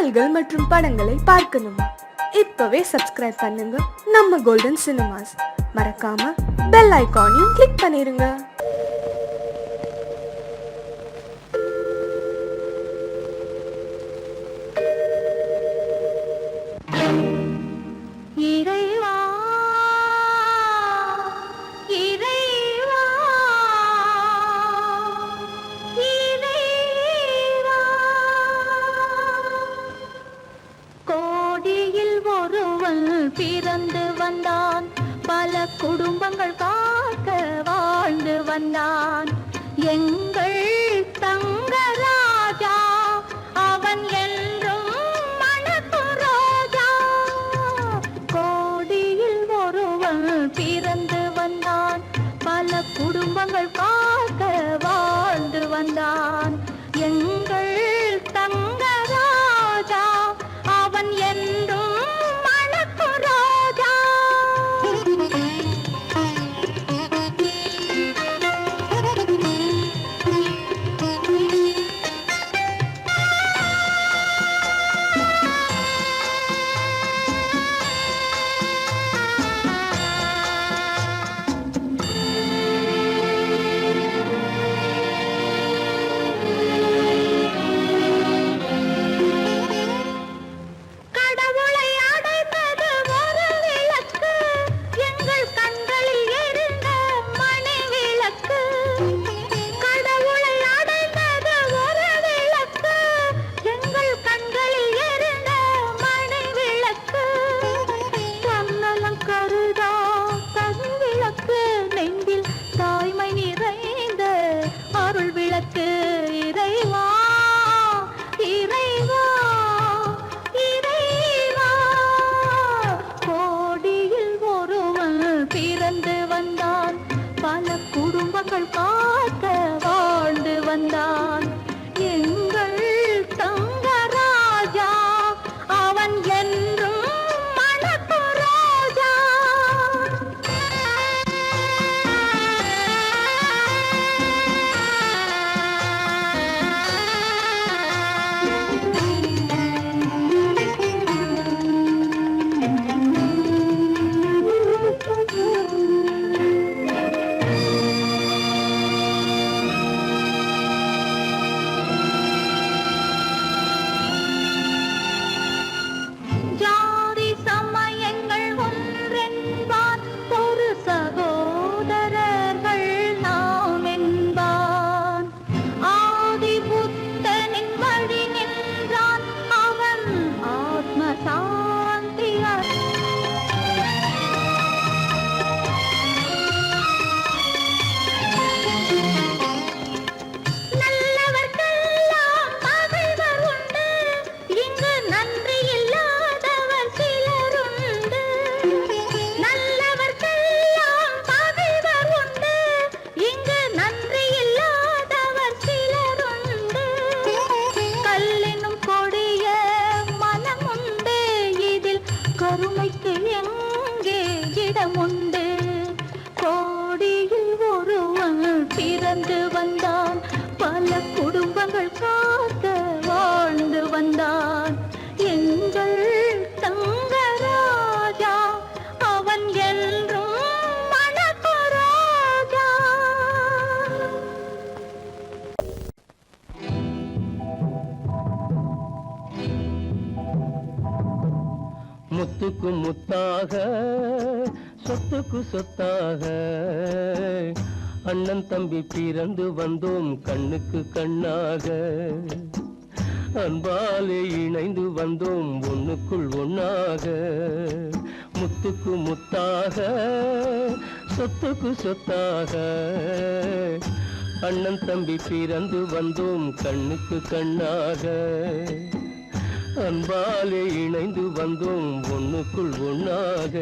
பாடல்கள் மற்றும் படங்களை பார்க்கணுமா? இப்பவே சப்ஸ்கிரைப் பண்ணுங்க நம்ம கோல்டன் சினிமாஸ். மறக்காம பெல் ஐகானையும் கிளிக் பண்ணிருங்க. பிறந்து வந்தான், பல குடும்பங்கள் காக்க வாழ்ந்து வந்தான். எங்கள் தங்கராஜா அவன் என்றும் மணக்கும் ரோஜா. கோடியில் ஒருவன் பிறந்து வந்தான், பல குடும்பங்கள் காக்க வாழ்ந்து வந்தான். எங்கள் தங்கராஜா அவன் என்றும் காக்க வாழ்ந்து வந்தான். எங்கள் தங்கராஜா அவன் என்றும் மணக்கும் ரோஜா. கருமைக்கு எங்கே இடமுண்டு? கோடியில் ஒருவன் பிறந்து வந்தான், பல குடும்பங்கள் காக்க வாழ்ந்து வந்தான். எங்கள் தங்கராஜா அவன் என்றும் மணக்கும் ரோஜா. முத்துக்கு முத்தாக சொத்துக்கு சொத்தாக அண்ணன் தம்பி பிறந்து வந்தோம் கண்ணுக்கு கண்ணாக. அன்பாலே இணைந்து வந்தோம் ஒண்ணுக்குள் ஒண்ணாக. முத்துக்கு முத்தாக சொத்துக்கு சொத்தாக அண்ணன் தம்பி பிறந்து வந்தோம் கண்ணுக்கு கண்ணாக. அன்பாலே இணைந்து வந்தோம் ஒண்ணுக்குள் ஒண்ணாக.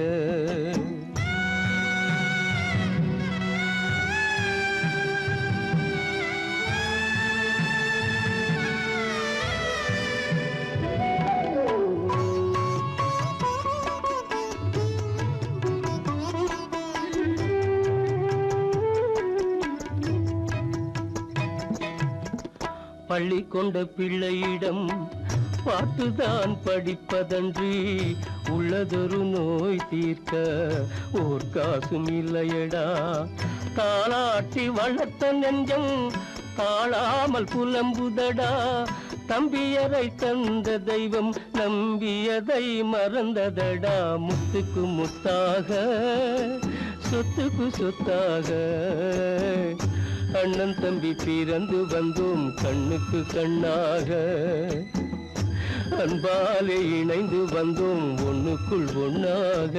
பள்ளி கொண்ட பிள்ளையிடம் பாட்டுதான் படிப்பதன்றி உள்ளதொரு நோய் தீர்க்க ஓர் காசும் இல்லையடா. தாளாட்டி வளர்த்த நெஞ்சம் தாழாமல் புலம்புதடா. தம்பியரை தந்த தெய்வம் நம்பியதை மறந்ததடா. முத்துக்கு முத்தாக சொத்துக்கு சொத்தாக அண்ணன் தம்பி பிறந்து வந்தோம் கண்ணுக்கு கண்ணாக. அன்பாலே இணைந்து வந்தோம் ஒண்ணுக்குள் ஒண்ணாக.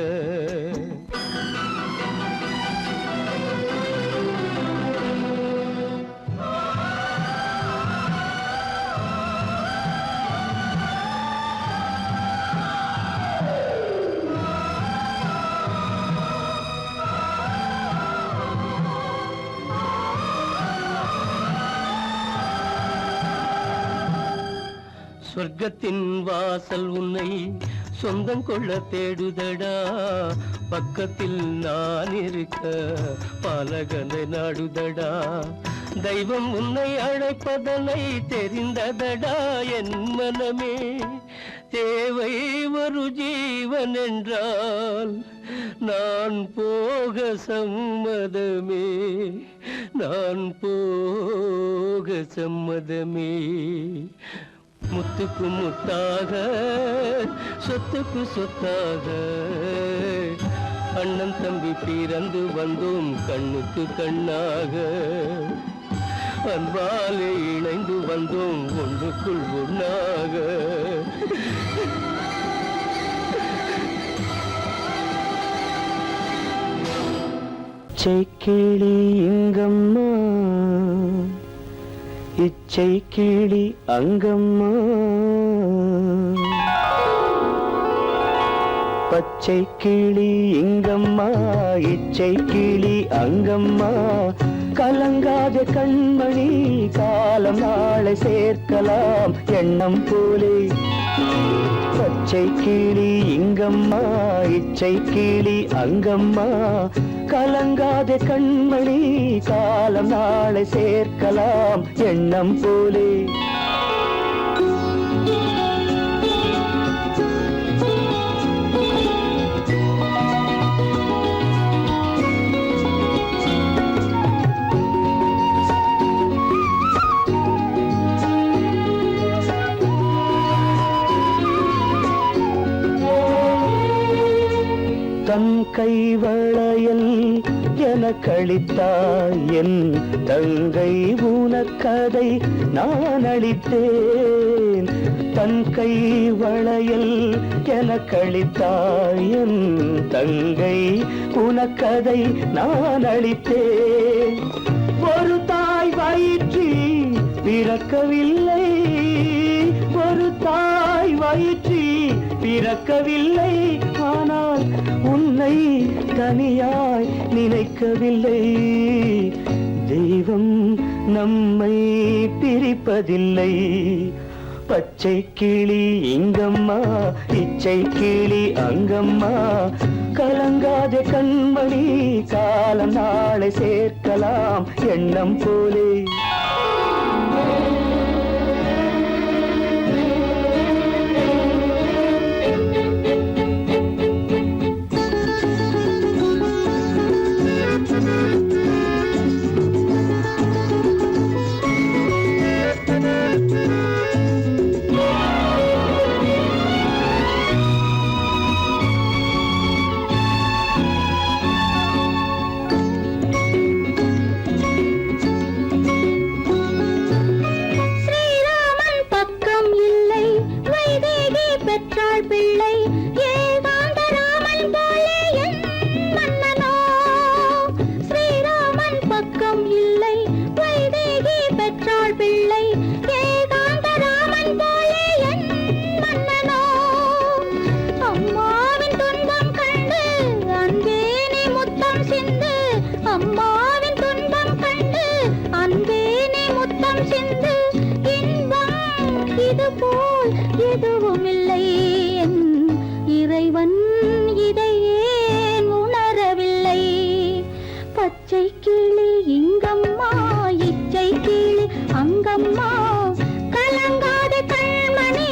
சொர்க்கத்தின் வாசல் உன்னை சொந்தம் கொள்ள தேடுதடா. பக்கத்தில் நான் இருக்க பாலகனை நாடுதடா. தெய்வம் உன்னை அழைப்பதனை தெரிந்ததடா என் மனமே. தேவை ஒரு ஜீவன் என்றால் நான் போக சம்மதமே. நான் போக சம்மதமே. முத்துக்கு முத்தாக சொத்துக்கு சொத்தாக அண்ணன் தம்பி பிறந்து வந்தோம் கண்ணுக்கு கண்ணாக. அன்பாலே இணைந்து வந்தோம் ஒன்றுக்குள் ஒண்ணாக. கிளி இங்கம்மா இச்சை கிளி அங்கம்மா. பச்சை கிளி இங்கம்மா இச்சை கிளி அங்கம்மா. கலங்காத கண்மணி காலம் நாளை சேர்க்கலாம் எண்ணம் போலே. பச்சை கிளி இங்கம்மா இச்சை கிளி அங்கம்மா. கலங்காத கண்மணி காலம் நாளை சேர்க்கலாம் எண்ணம் போலே. தன் கைவளையல் எனக்களித்தாய் என் தங்கை உனக்கதை நான் அளித்தேன். தன் கைவளையல் எனக்களித்தாய் என் தங்கை உனக்கதை நான் அளித்தேன். ஒரு தாய் வயிற்றில் பிறக்கவில்லை. ஒரு தாய் வயிற்றில் பிறக்கவில்லை. ஆனால் உன்னை தனியாய் நினைக்கவில்லை. தெய்வம் நம்மை பிரிப்பதில்லை. பச்சை கிளி இங்கம்மா இச்சை கிளி அங்கம்மா. கலங்காத கண்மணி காலம் நாளை சேர்க்கலாம் எண்ணம் போலே. இறைவன் இதை ஏன் உணரவில்லை? பச்சை கிளி இங்கம்மா இச்சை கிளி அங்கம்மா கலங்காத கண்மணி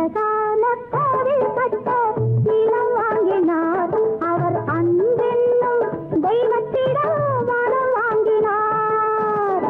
அழகான கோவில் கட்ட நிலம் வாங்கினார். அவர் அன்பென்னும் தெய்வத்திடம் வரம் வாங்கினார்.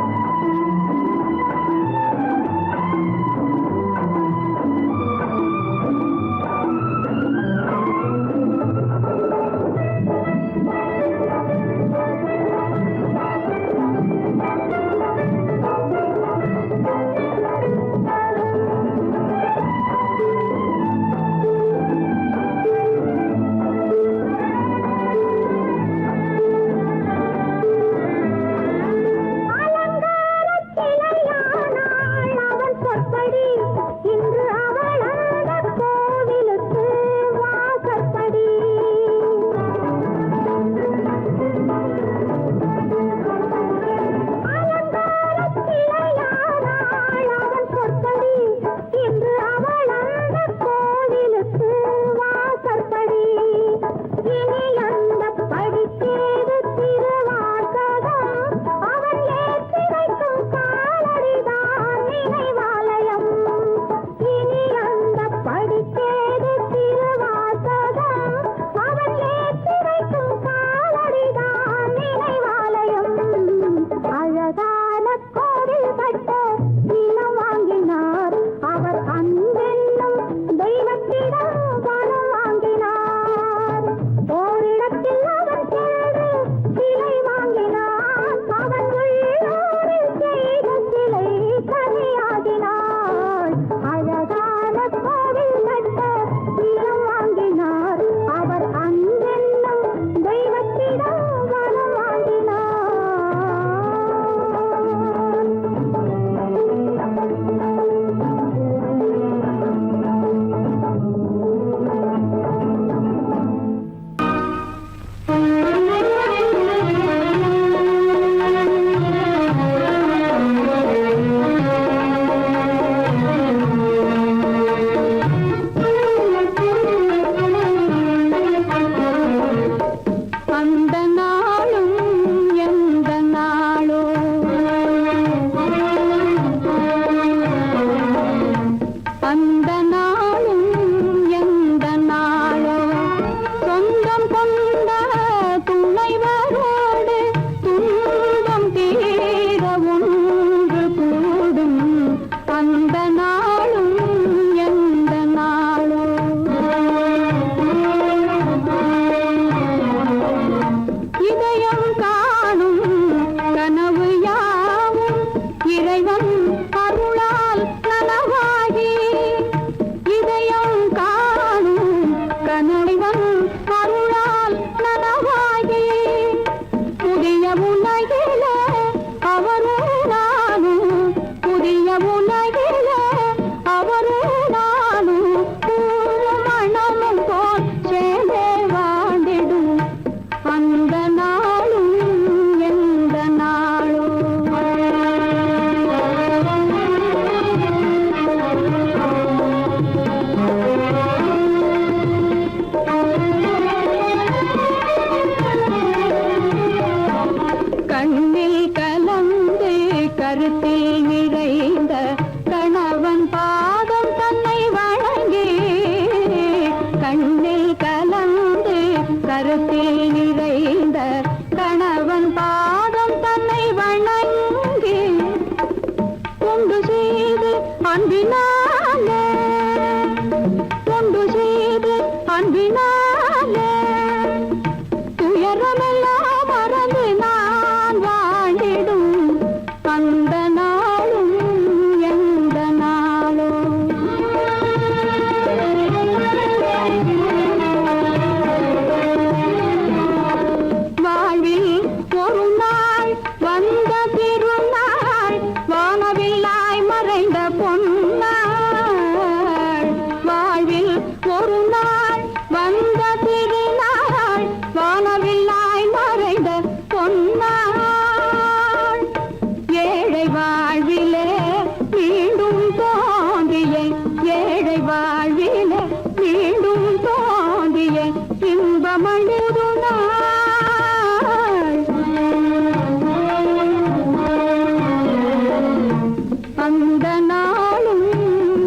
அந்த நாளும்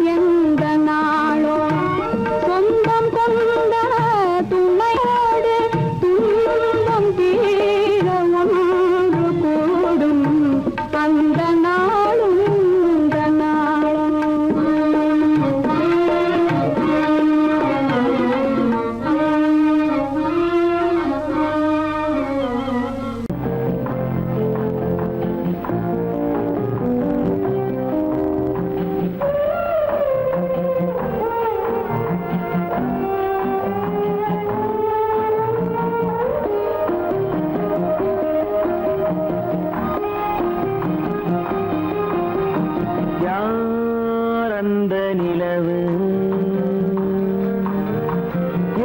எந்த நாளோ அந்த நிலவு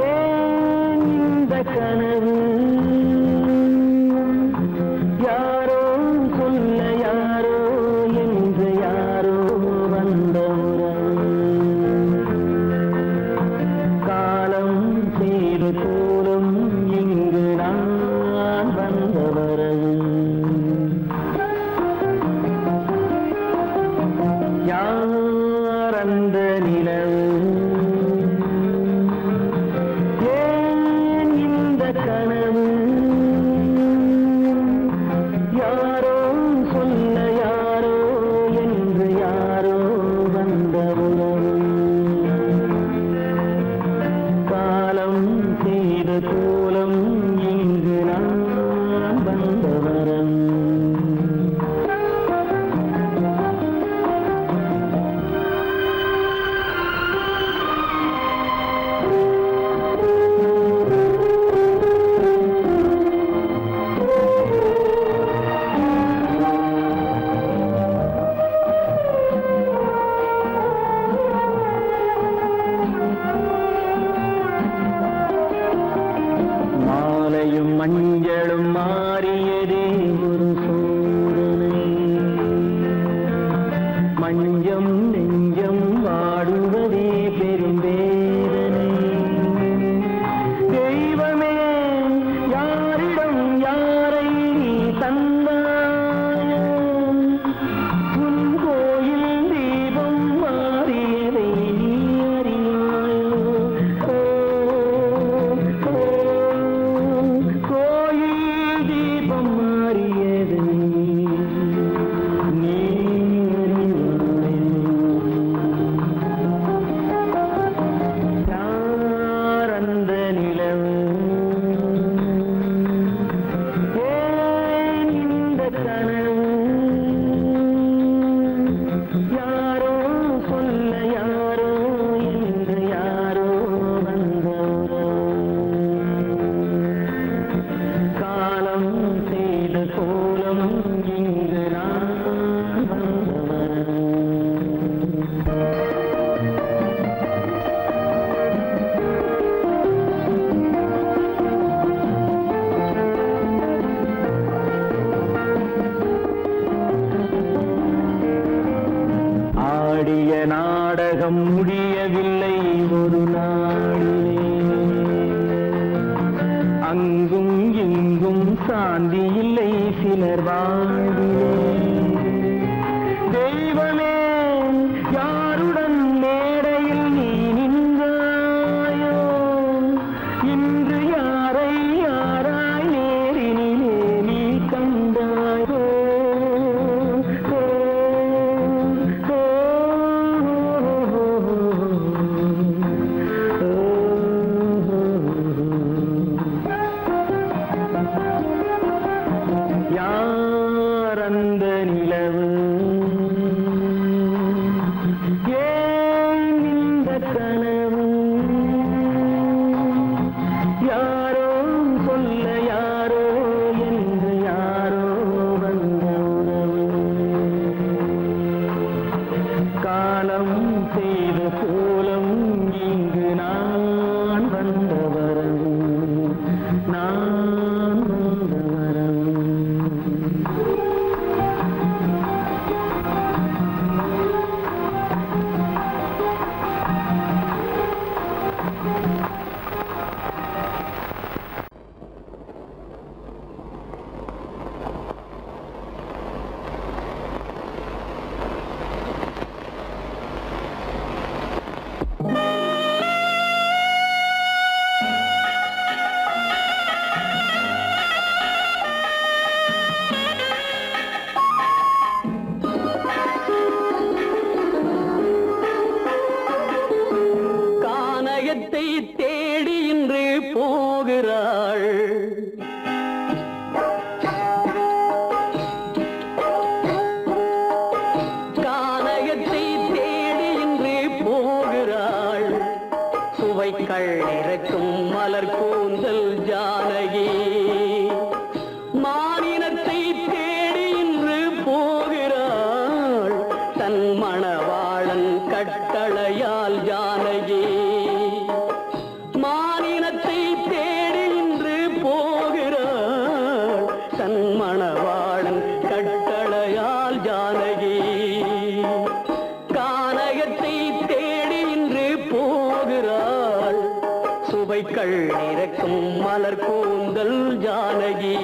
ஏன் இந்த கனவு யாரோ சொல்ல யாரோ என்று யாரோ வந்த உறவு காலம் செய்து போலும் இங்கு நான் வந்த வரவு யார் அந்த நிலவு ஏன் இந்த கனவு யாரோ சொல்ல யாரோ என்று யாரோ வந்த உறவு காலம் செய்த கோலம் இங்கு நான் வந்த வரம் மாலையும் மஞ்சளும் மாறியதே ஒரு சோதனை மஞ்சம் நெஞ்சம் வாடுவதே பெரும் வேதனை தெய்வமே யாரிடம் யாரை நீ தந்தாயோ உன் கோயில் தீபம் மாறியதை நீ அறியாயோ கோயில் தீபம் மாறியதை நீ யார் அந்த நிலவு ஏன் இந்த கனவு யாரோ சொல்ல யாரோ என்று யாரோ வந்த உறவு காலம் செய்த கோலம் இங்கு நான் வந்தவன் ஆடிய நாடகம் முடியவில்லை ஒரு நாளிலே அங்கும் இங்கும் சாந்தி இல்லை சிலர் வாழ்விலே தெய்வமே யாருடன் மேடையில் நீ நின்றாயோ இன்று யாரை யாராய் நேரினிலே நீ கண்டாயோ யார் அந்த நிலவு ஏன் இந்த கனவு யாரோ சொல்ல யாரோ என்று யாரோ வந்த உறவு காலம் செய்த கோலம் இங்கு நான் வந்த வரவு நான் வந்த வரவு கானகத்தை தேடி இன்று போகிறாள் கானகத்தை தேடி இன்று போகிறாள் சுவைக்கள் இறக்கும் மலர் கூந்தல் ஜானகி மானினத்தை தேடி இன்று போகிறாள் தன் மணவாளன் கட்டளையால் ஜானகி மானினத்தை தேடி இன்று போகிறாள் தன் மணவாளன் கட்டளையால் ஜானகி கானகத்தை தேடி இன்று போகிறாள் சுவைக்கள் இறக்கும் மலர் கூந்தல் ஜானகி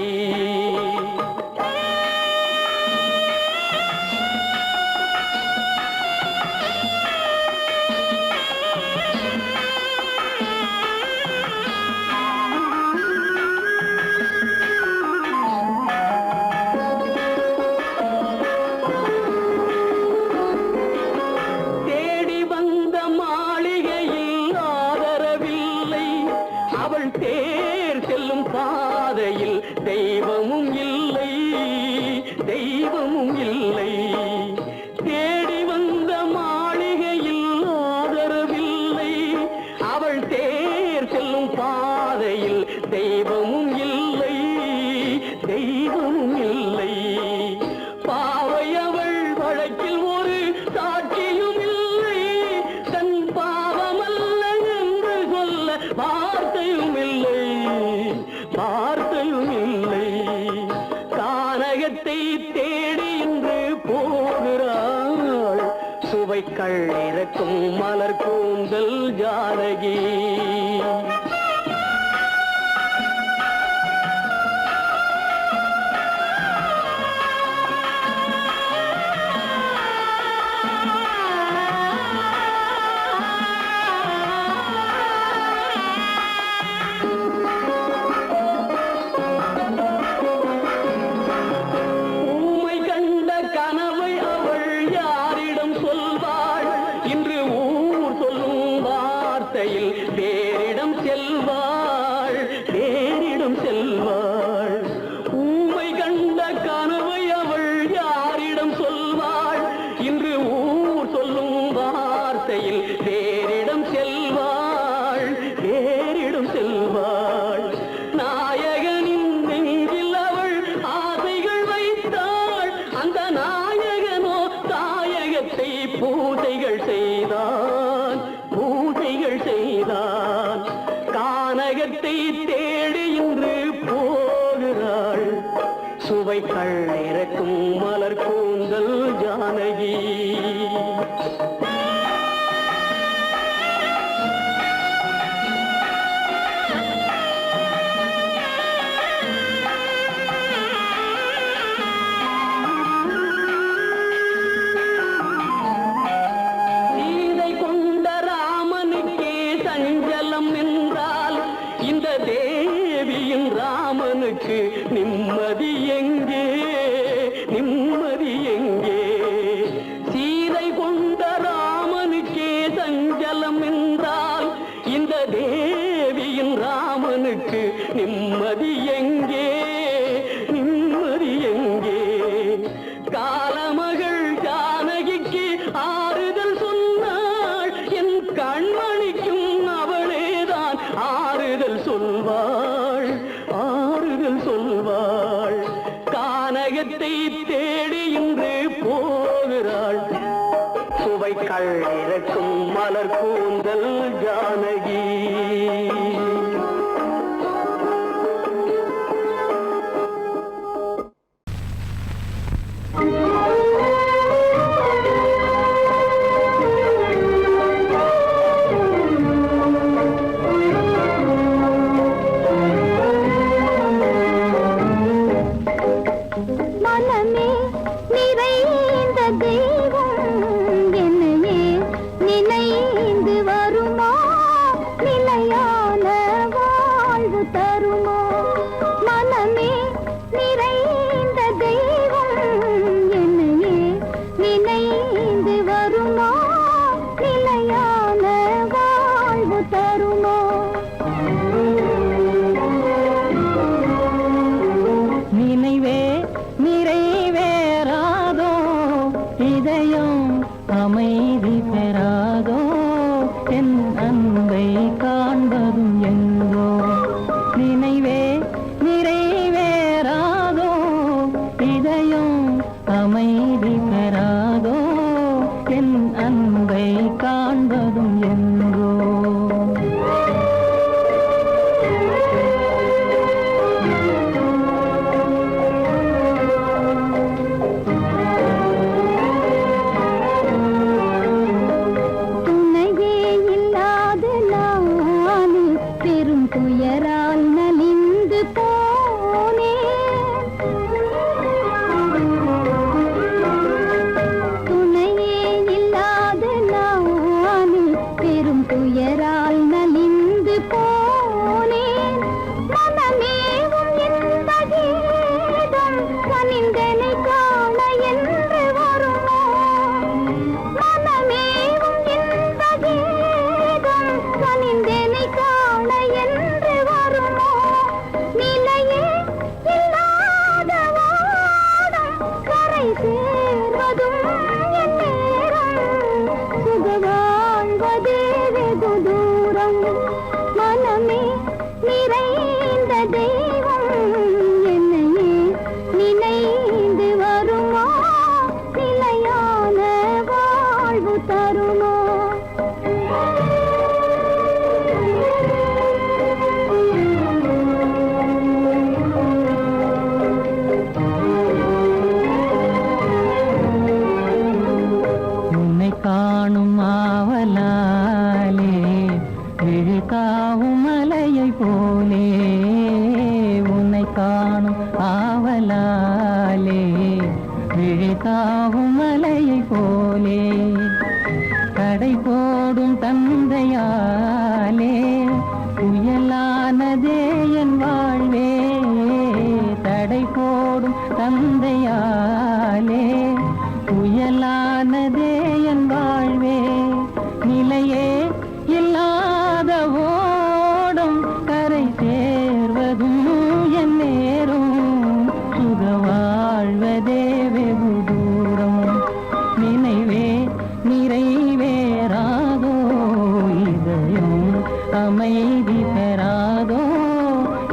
தேர் செல்லும் பாதையில் தெய்வமும் இல்லை தெய்வமும் இல்லை தேடி வந்த மாளிகையில் ஆதரவில்லை அவள் தேர் செல்லும் பாதையில் தெய்வமும் இல்லை தெய்வமும் இல்லை பாவை அவள் வழக்கில் ஒரு சாட்சியும் இல்லை தன் பாவமல்ல என்று சொல்ல வார்த்தையும் இல்லை வார்த்தையும் இல்லை கானகத்தை தேடி இன்று போகிறாள் சுவைக்கள் இறக்கும் மலர் கூந்தல் ஜானகி தேரிடம் செல்வாள் தேரிடம் செல்வாள் ஊமை கண்ட கனவை அவள் யாரிடம் சொல்வாள் இன்று ஊர் சொல்லும் வார்த்தையில் தேரிடம் செல்வாள் தேரிடம் செல்வாள் நாயகனின் நெஞ்சில் அவள் ஆசைகள் வைத்தாள் அந்த நாயகனோ தாயகத்தை பூசைகள் செய்தான் பூசைகள் செய்தான் கானகத்தை தேடி இன்று போகிறாள் சுவைக்கள் இறக்கும் மலர் கூந்தல் ஜானகி இந்த தேவியின் ராமனுக்கு நிம்மதி எங்கே நிம்மதி எங்கே சீதை கொண்ட ராமனுக்கே சஞ்சலம் என்றால் இந்த தேவியின் ராமனுக்கு நிம்மதி எங்கே நிம்மதி எங்கே காலமகள் ஜானகிக்கு ஆறுதல் சொன்னாள் என் கண்மணிக்கும் அவளேதான் ஆறுதல் சொல்வாள் ஆறுதல் சொல்வாள் கானகத்தை தேடி இன்று போகிறாள் சுவைக்கள் இறக்கும் மலர் கூந்தல் ஜானகி அமைதி பெறாதோ என் அன்பை காண்பதும் எங்கோ நினைவே நிறைவேறாதோ இதயம் அமைதி பெறாதோ என் அன்பை இங்கு வாழ்வதே வெகு தூரம் மனமே நிறைந்த தெய்வம் என்னையே நினைந்து வருமா நிலையான வாழ்வு தருமா உன்னை காணும் ஆவலாலே விழிகாவும் மலையை போலே உன்னை காணும் ஆவலாலே விழிகாவும் மலையை போலே கடை போடும் தந்தையாலே புயலானதே என் வாழ்வே தடை போடும் தந்தையாலே புயலானதே என் வாழ்வே நிலையே இல்லாத ஓடும் கரை சேர்வதும் என் நேரும் சுக வாழ்வதே வெகு தூரம் நினைவே நிறைவேறாதோ இதயம் அமைதி பெறாதோ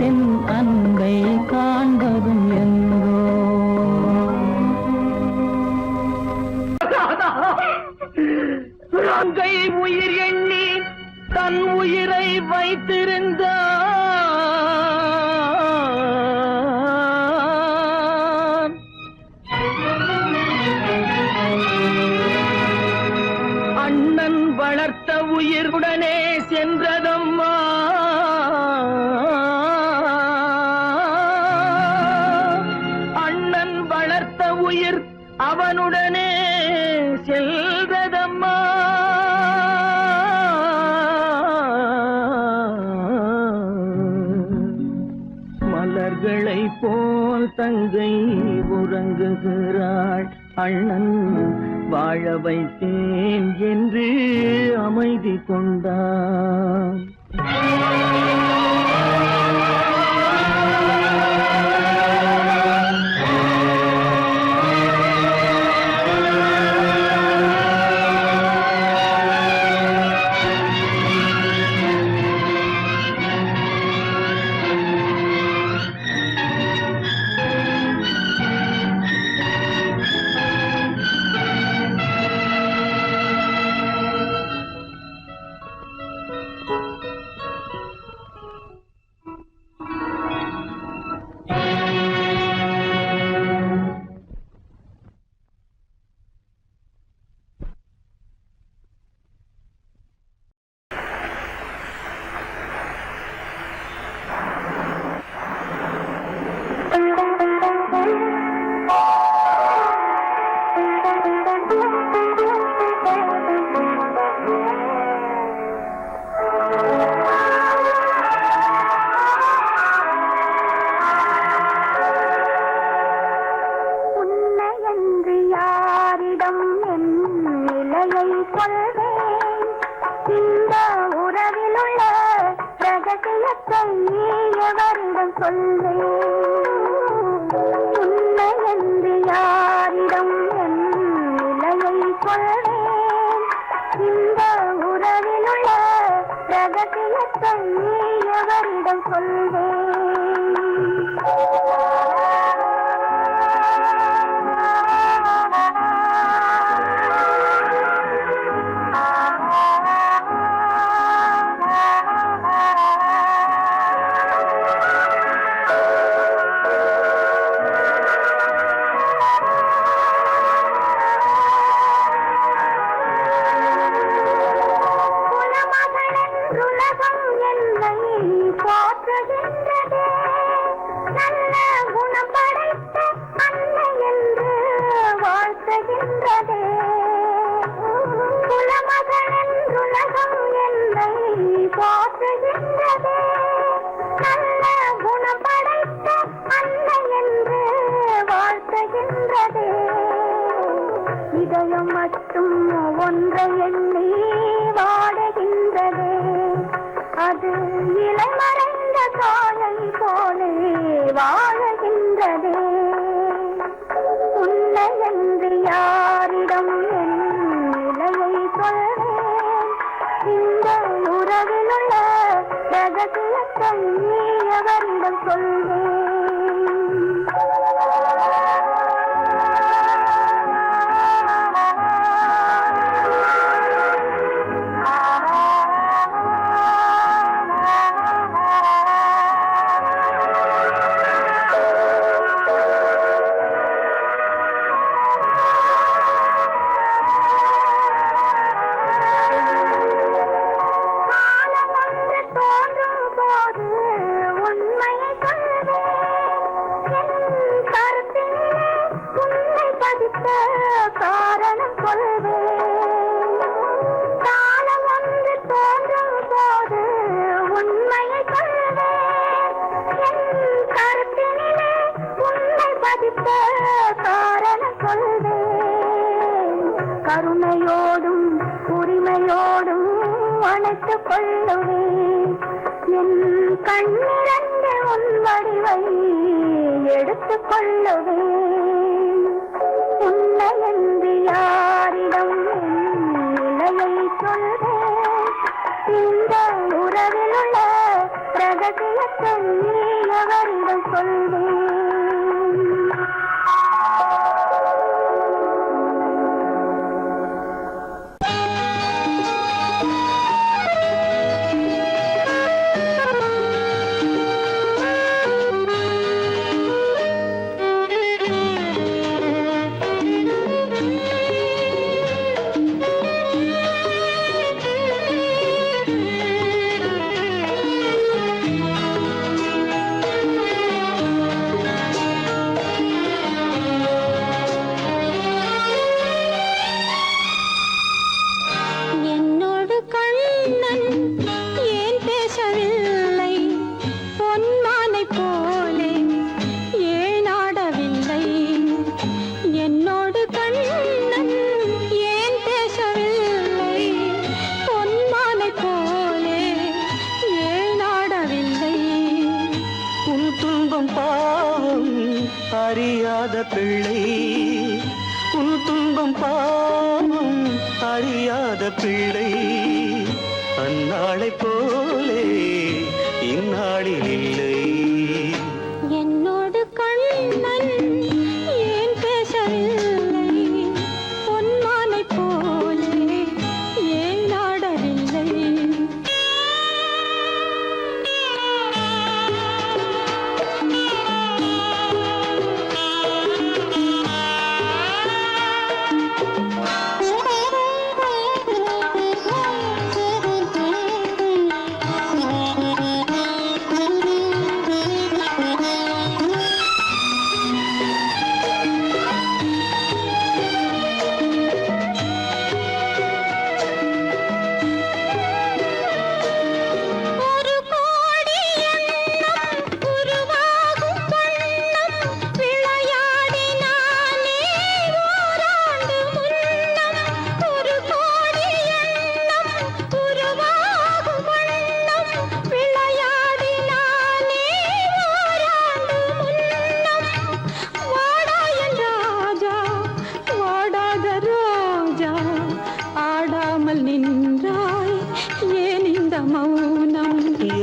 என் அன்பை காண்பதும் என்றோ அங்கை உயிர் எண்ணி தன் உயிரை வைத்திருந்தான் அண்ணன் வளர்த்த உயிருடனே சென்றதம்மா அண்ணன் வளர்த்த உயிர் அவனுடனே செல்வதம்மா மலர்களை போல் தங்கை உறங்குகிறாள் அண்ணன் வாழ வைத்தேன் என்று அமைதி கொண்டான் எவரிடம் சொல்வேன் உண்மையென்று யாரிடம் என் நிலையை சொல்வேன் இந்த உறவிலுள்ள ரகசியத்தை எவரிடம் சொல்வேன் இதயம் மட்டும் ஒன்றை எண்ணி வாடுகின்றதே அது இளமறைந்த தாயை போலே வாழுகின்றதே உன்னை என்று யாரிடம் என் நிலையை சொல்வே நீ அவரிடம் சொல்வேன். காரணம் சொல்வேன். காலம் ஒன்று தோன்றும் போது உண்மையை சொல்வேன். என் கருத்தினிலே உண்மை பதித்த காரணம் சொல்வேன். கருணையோடும் உரிமையோடும் அணைத்துக் கொள்ளுவேன். என் கண்ணிரண்டு உன் வடிவை எடுத்துக் கொள்ளுவேன். உன்னை என்று யாரிடம் நிலையை சொல்வேன். இந்த உறவில் உள்ள ரகசியத்தை அவரிடம் சொல்வேன். அறியாத பிள்ளை உன் துன்பம் பாவம் அறியாத பிள்ளை அந்நாளை போலே இந்நாளில் இல்லை. என்னோடு கண்ணன் ஏன் பேசவில்லை? பொன்மானை போலே ஏன் நாடவில்லை?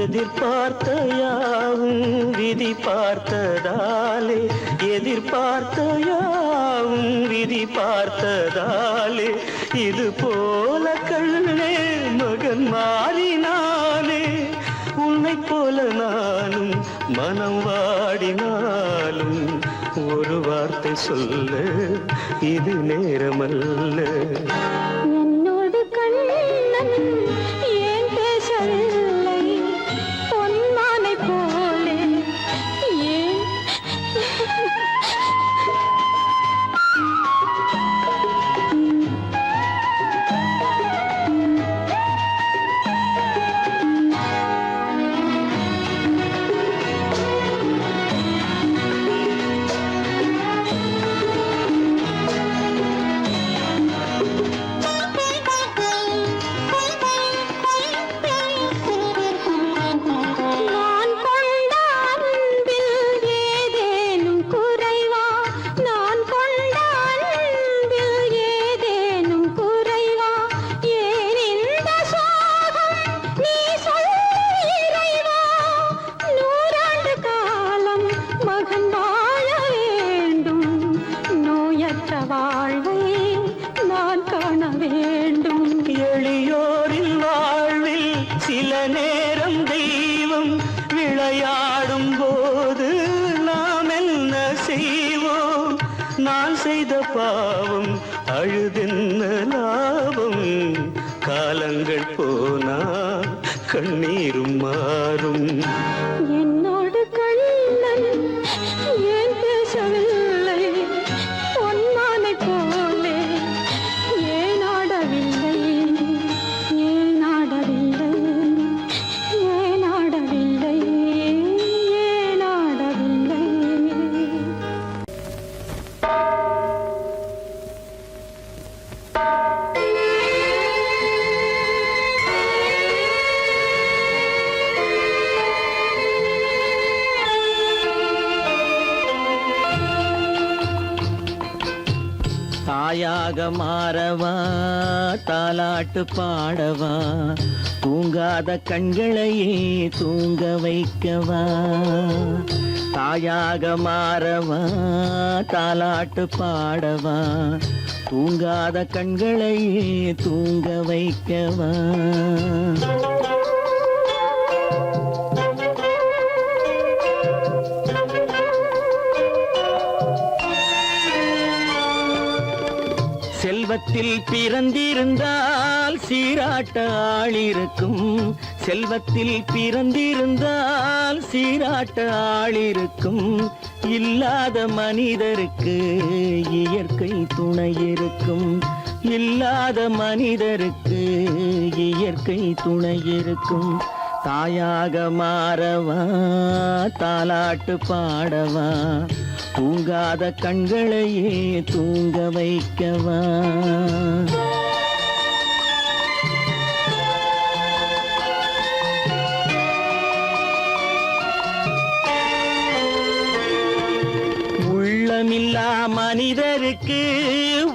எதிர்பார்த்த யாவும் விதி பார்த்ததாலே எதிர்பார்த்த யாவும் விதி பார்த்ததாலே இது போல கண்ணே மகன் மாறினானே. உன்னை போல நானும் மனம் வாடினாலும் ஒரு வார்த்தை சொல்ல இது நேரமல்ல. என்னோடு கண்ணன் ஏன் பேசவில்லை? பொன்மானை போலே ஏன் விளையாடும் போது நாம் என்ன செய்வோம்? நான் செய்த பாவம் அழுதென்ன லாபம்? காலங்கள் போனா கண்ணீரும் மாறும். என்னோடு கண்ணன் ஏன் பேசவில்லை? பொன்மானை போலே ஏன் ஆடவில்லை? ஏன் ஆடவில்லை? ஏன் ஆடவில்லை? ஏன் ஆடவில்லை? தாயாக மாறவா தாலாட்டு பாடவா தூங்காத கண்களையே தூங்க வைக்கவா. தாயாக மாறவா தாலாட்டு பாடவா தூங்காத கண்களையே தூங்க வைக்கவா. செல்வத்தில் பிறந்திருந்தால் சீராட்ட ஆள் இருக்கும். செல்வத்தில் பிறந்திருந்தால் சீராட்ட ஆள் இருக்கும். இல்லாத மனிதருக்கு இயற்கை துணை இருக்கும். இல்லாத மனிதருக்கு இயற்கை துணை இருக்கும். தாயாக மாறவா தாலாட்டு பாடவா தூங்காத கண்களையே தூங்க வைக்கவா. உள்ளமில்லா மனிதருக்கு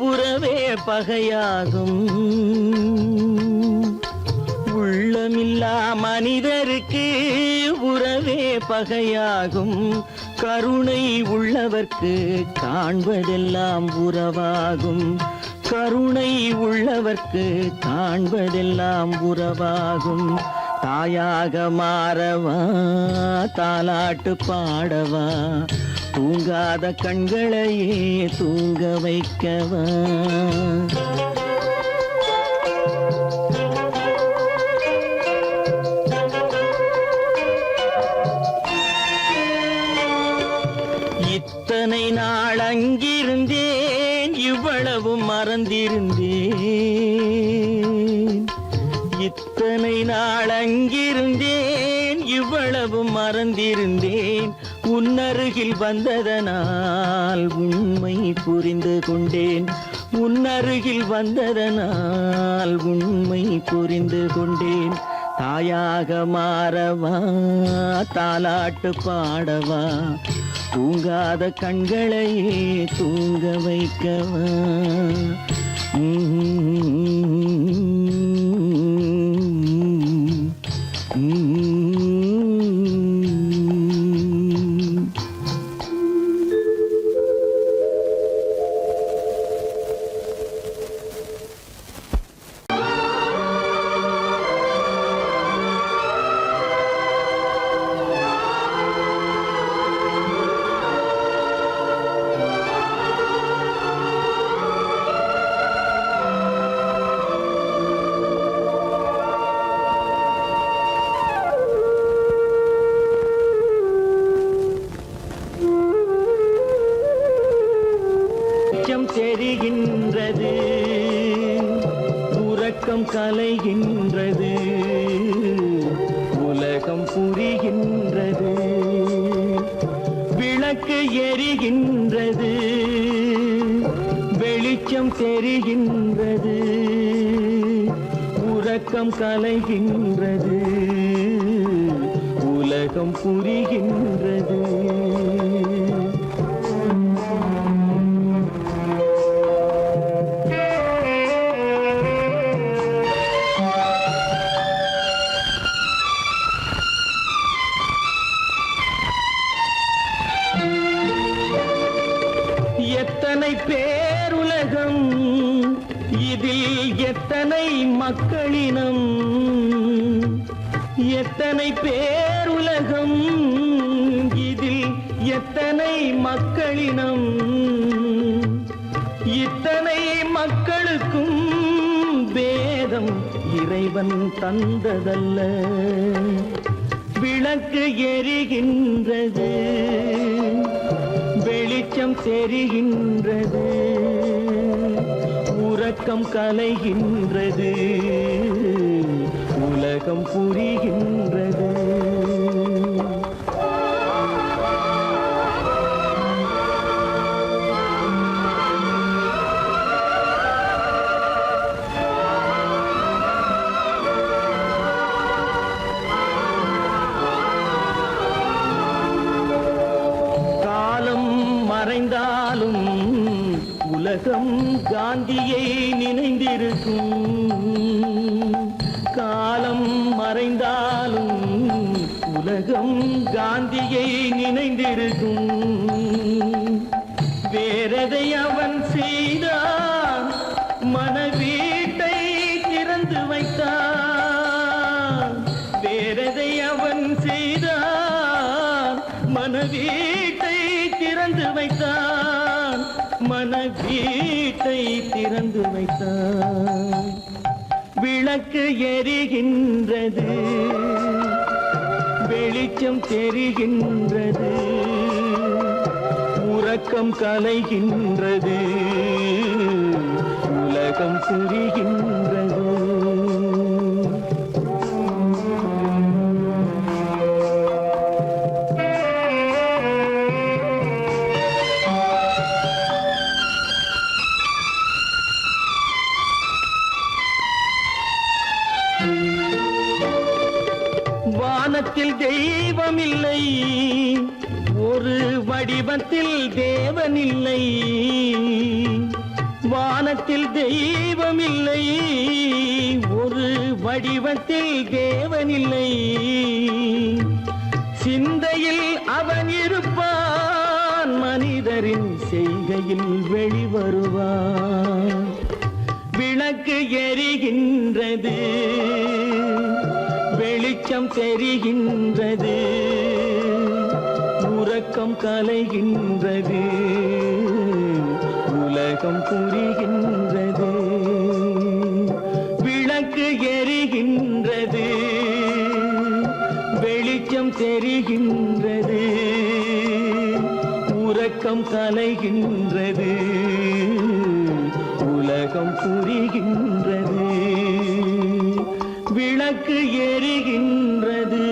உறவே பகையாகும். உள்ளமில்லா மனிதருக்கு உறவே பகையாகும். கருணை உள்ளவர்க்கு காண்பதெல்லாம் உறவாகும். கருணை உள்ளவர்க்கு காண்பதெல்லாம் உறவாகும். தாயாக மாறவா தாலாட்டு பாடவா தூங்காத கண்களையே தூங்க வைக்கவா. இத்தனை நாள் அங்கிருந்தேன் இவ்வளவு மறந்திருந்தேன். இத்தனை நாள் அங்கிருந்தேன் இவ்வளவு மறந்திருந்தேன். உன்னருகில் வந்ததனால் உண்மை புரிந்து கொண்டேன். உன்னருகில் வந்ததனால் உண்மை புரிந்து கொண்டேன். தாயாக மாறவா தாலாட்டு பாடவா தூங்காத கண்களையே தூங்க வைக்கவா. தெரிகின்றது உறக்கம் கலைகின்றது. உலகம் புரிகின்றது. விளக்கு எரிகின்றது. வெளிச்சம் தெரிகின்றது. உறக்கம் கலைகின்றது. உலகம் புரிகின்றது. எத்தனை பேருலகம் இதில் எத்தனை மக்களினம். எத்தனை பேருலகம், இதில் எத்தனை மக்களினம், இத்தனை மக்களுக்கும் வேதம் இறைவன் தந்ததல்ல. விளக்கு எரிகின்றது, வெளிச்சம் தெரிகின்றது, உறக்கம் கலைகின்றது, உலகம் புரிகின்றது. மறைந்தாலும் உலகம் காந்தியை நினைந்திருக்கும். காலம் மறைந்தாலும் உலகம் காந்தியை நினைந்திருக்கும். வேறதை அவன் செய்தான், மனவீட்டை திறந்து வைத்தான். வேறதை அவன் செய்தான், மனவீட்டை திறந்து வைத்தான், மனவீட்டை திறந்து வைத்தான். விளக்கு எரிகின்றது, வெளிச்சம் தெரிகின்றது, உறக்கம் கலைகின்றது, உலகம் புரிகின்றது. வானத்தில் தெய்வமில்லை, ஒரு வடிவத்தில் தேவனில்லை. வானத்தில் தெய்வமில்லை, ஒரு வடிவத்தில் தேவனில்லை. சிந்தையில் அவன் இருப்பான், மனிதரின் செய்கையில் வெளிவருவான். விளக்கு எரிகின்றது, வெளிச்சம் தெரிகின்றது, உறக்கம் கலைகின்றது, உலகம் புரிகின்றது. விளக்கு எரிகின்றது, வெளிச்சம் தெரிகின்றது, உறக்கம் கலைகின்றது, உலகம் புரிகின்றது. விளக்கு எரிகின்றது.